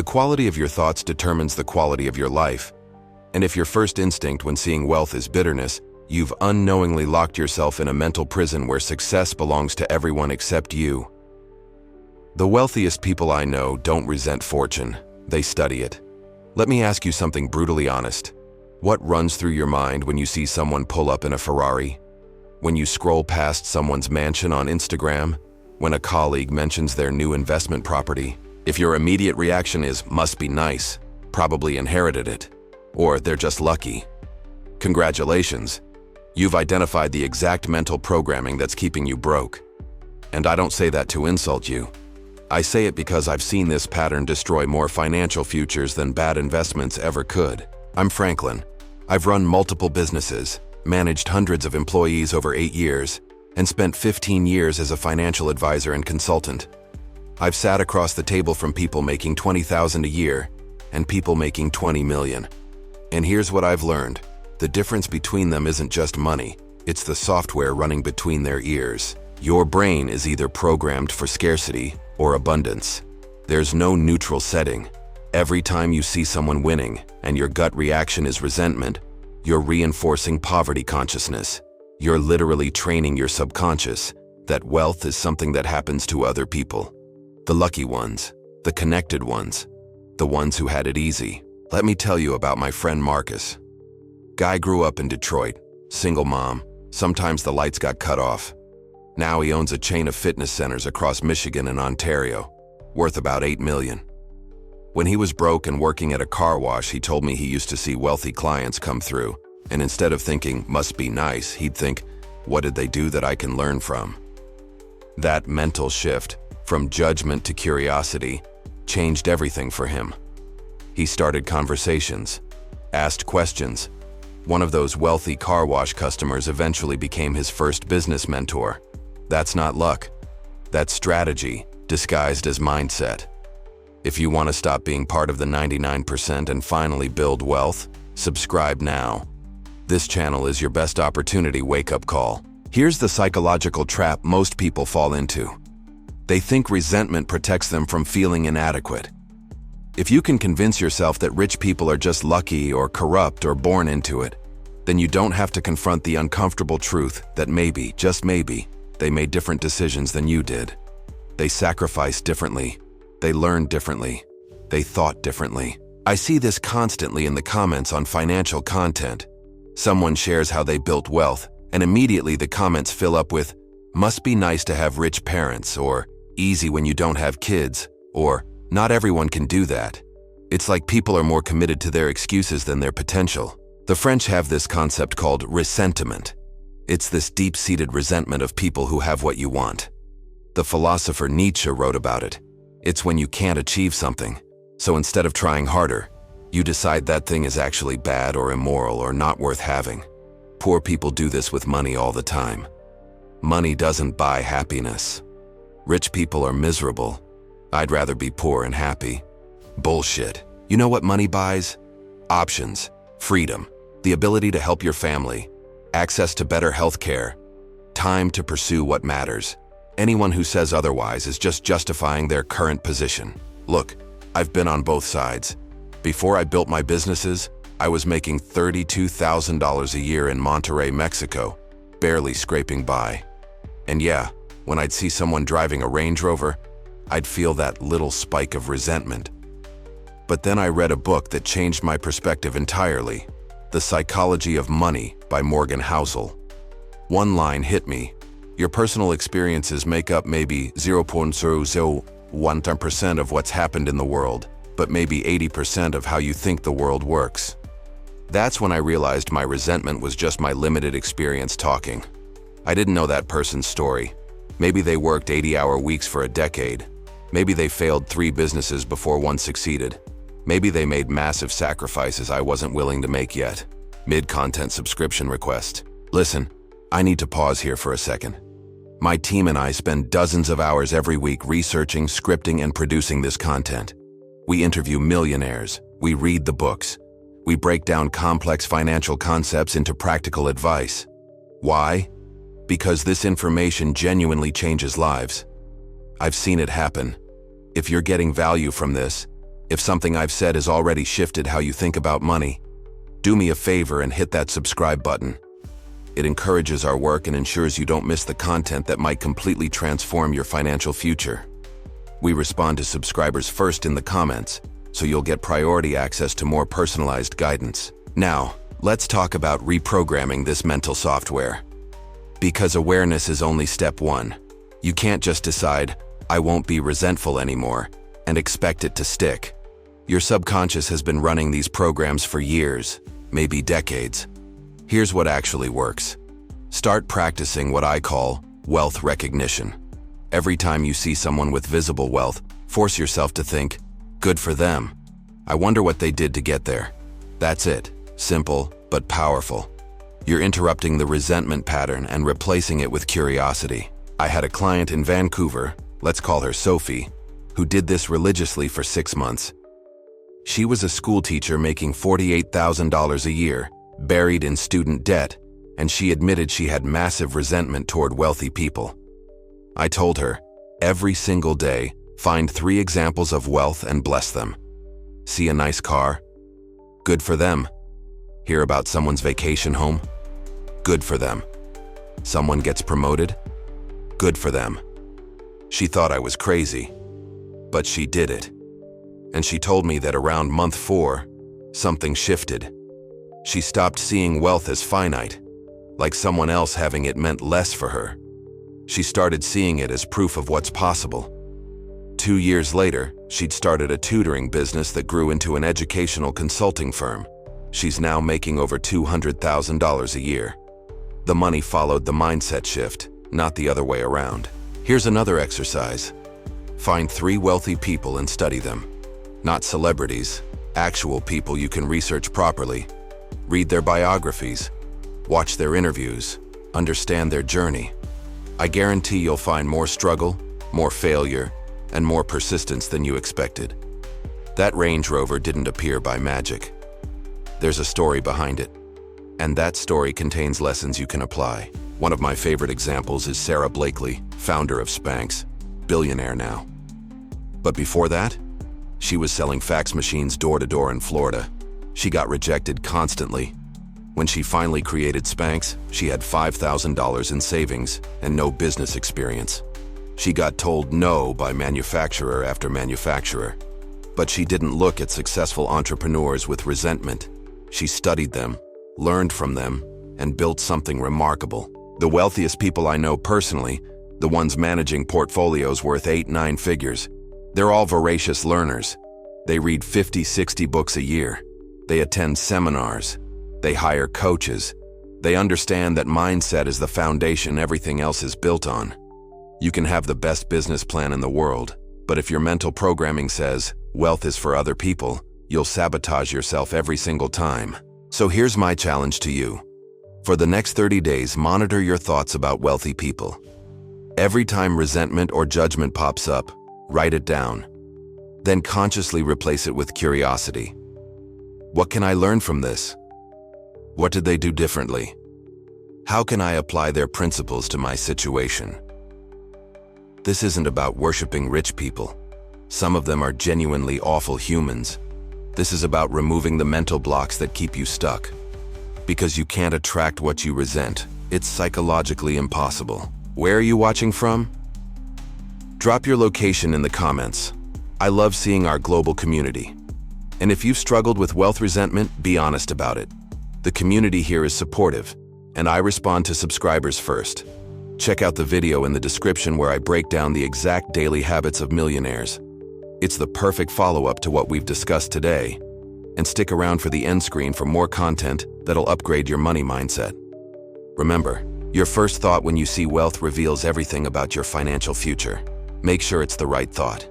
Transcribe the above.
quality of your thoughts determines the quality of your life. And if your first instinct when seeing wealth is bitterness, you've unknowingly locked yourself in a mental prison where success belongs to everyone except you. The wealthiest people I know don't resent fortune, they study it. Let me ask you something brutally honest. What runs through your mind when you see someone pull up in a Ferrari? When you scroll past someone's mansion on Instagram? When a colleague mentions their new investment property? If your immediate reaction is, must be nice, probably inherited it, or they're just lucky, congratulations. You've identified the exact mental programming that's keeping you broke. And I don't say that to insult you. I say it because I've seen this pattern destroy more financial futures than bad investments ever could. I'm Franklin. I've run multiple businesses, managed hundreds of employees over 8 years, and spent 15 years as a financial advisor and consultant. I've sat across the table from people making $20,000 a year and people making $20 million. And here's what I've learned. The difference between them isn't just money, it's the software running between their ears. Your brain is either programmed for scarcity or abundance. There's no neutral setting. Every time you see someone winning and your gut reaction is resentment, you're reinforcing poverty consciousness. You're literally training your subconscious that wealth is something that happens to other people. The lucky ones, the connected ones, the ones who had it easy. Let me tell you about my friend Marcus. Guy grew up in Detroit, single mom. Sometimes the lights got cut off. Now he owns a chain of fitness centers across Michigan and Ontario, worth about $8 million. When he was broke and working at a car wash, he told me he used to see wealthy clients come through, and instead of thinking, must be nice, he'd think, what did they do that I can learn from? That mental shift, from judgment to curiosity, changed everything for him. He started conversations, asked questions. One of those wealthy car wash customers eventually became his first business mentor. That's not luck. That's strategy, disguised as mindset. If you want to stop being part of the 99% and finally build wealth, subscribe now. This channel is your best opportunity wake-up call. Here's the psychological trap most people fall into. They think resentment protects them from feeling inadequate. If you can convince yourself that rich people are just lucky or corrupt or born into it, then you don't have to confront the uncomfortable truth that maybe, just maybe, they made different decisions than you did. They sacrificed differently. They learned differently. They thought differently. I see this constantly in the comments on financial content. Someone shares how they built wealth, and immediately the comments fill up with, must be nice to have rich parents, or easy when you don't have kids, or not everyone can do that. It's like people are more committed to their excuses than their potential. The French have this concept called ressentiment. It's this deep-seated resentment of people who have what you want. The philosopher Nietzsche wrote about it. It's when you can't achieve something, so instead of trying harder, you decide that thing is actually bad or immoral or not worth having. Poor people do this with money all the time. Money doesn't buy happiness. Rich people are miserable. I'd rather be poor and happy. Bullshit. You know what money buys? Options, freedom, the ability to help your family, access to better health care, time to pursue what matters. Anyone who says otherwise is just justifying their current position. Look, I've been on both sides. Before I built my businesses, I was making $32,000 a year in Monterrey, Mexico, barely scraping by. And yeah, when I'd see someone driving a Range Rover, I'd feel that little spike of resentment. But then I read a book that changed my perspective entirely, The Psychology of Money by Morgan Housel. One line hit me. Your personal experiences make up maybe 0.001% of what's happened in the world, but maybe 80% of how you think the world works. That's when I realized my resentment was just my limited experience talking. I didn't know that person's story. Maybe they worked 80-hour weeks for a decade. Maybe they failed 3 businesses before one succeeded. Maybe they made massive sacrifices I wasn't willing to make yet. Mid-content subscription request. Listen, I need to pause here for a second. My team and I spend dozens of hours every week researching, scripting, and producing this content. We interview millionaires. We read the books. We break down complex financial concepts into practical advice. Why? Because this information genuinely changes lives. I've seen it happen. If you're getting value from this, If something I've said has already shifted how you think about money, do me a favor and hit that subscribe button. It encourages our work and ensures you don't miss the content that might completely transform your financial future. We respond to subscribers first in the comments, so you'll get priority access to more personalized guidance. Now, let's talk about reprogramming this mental software. Because awareness is only step one. You can't just decide, I won't be resentful anymore, and expect it to stick. Your subconscious has been running these programs for years, maybe decades. Here's what actually works. Start practicing what I call wealth recognition. Every time you see someone with visible wealth, force yourself to think, good for them. I wonder what they did to get there. That's it. Simple, but powerful. You're interrupting the resentment pattern and replacing it with curiosity. I had a client in Vancouver, let's call her Sophie, who did this religiously for 6 months. She was a school teacher making $48,000 a year, buried in student debt, and she admitted she had massive resentment toward wealthy people. I told her, every single day, find 3 examples of wealth and bless them. See a nice car? Good for them. Hear about someone's vacation home? Good for them. Someone gets promoted? Good for them. She thought I was crazy, but she did it. And she told me that around month 4, something shifted. She stopped seeing wealth as finite, like someone else having it meant less for her. She started seeing it as proof of what's possible. 2 years later, she'd started a tutoring business that grew into an educational consulting firm. She's now making over $200,000 a year. The money followed the mindset shift, not the other way around. Here's another exercise. Find 3 wealthy people and study them. Not celebrities, actual people you can research properly. Read their biographies, watch their interviews, understand their journey. I guarantee you'll find more struggle, more failure, and more persistence than you expected. That Range Rover didn't appear by magic. There's a story behind it, and that story contains lessons you can apply. One of my favorite examples is Sarah Blakely, founder of Spanx, billionaire now. But before that, she was selling fax machines door to door in Florida. She got rejected constantly. When she finally created Spanx, she had $5,000 in savings and no business experience. She got told no by manufacturer after manufacturer. But she didn't look at successful entrepreneurs with resentment. She studied them, learned from them, and built something remarkable. The wealthiest people I know personally, the ones managing portfolios worth 8-9 figures, they're all voracious learners. They read 50-60 books a year. They attend seminars. They hire coaches. They understand that mindset is the foundation everything else is built on. You can have the best business plan in the world, but if your mental programming says, wealth is for other people, you'll sabotage yourself every single time. So here's my challenge to you. For the next 30 days, monitor your thoughts about wealthy people. Every time resentment or judgment pops up, write it down. Then consciously replace it with curiosity. What can I learn from this? What did they do differently? How can I apply their principles to my situation? This isn't about worshiping rich people. Some of them are genuinely awful humans. This is about removing the mental blocks that keep you stuck. Because you can't attract what you resent. It's psychologically impossible. Where are you watching from? Drop your location in the comments. I love seeing our global community. And if you've struggled with wealth resentment, be honest about it. The community here is supportive, and I respond to subscribers first. Check out the video in the description where I break down the exact daily habits of millionaires. It's the perfect follow-up to what we've discussed today. And stick around for the end screen for more content that'll upgrade your money mindset. Remember, your first thought when you see wealth reveals everything about your financial future. Make sure it's the right thought.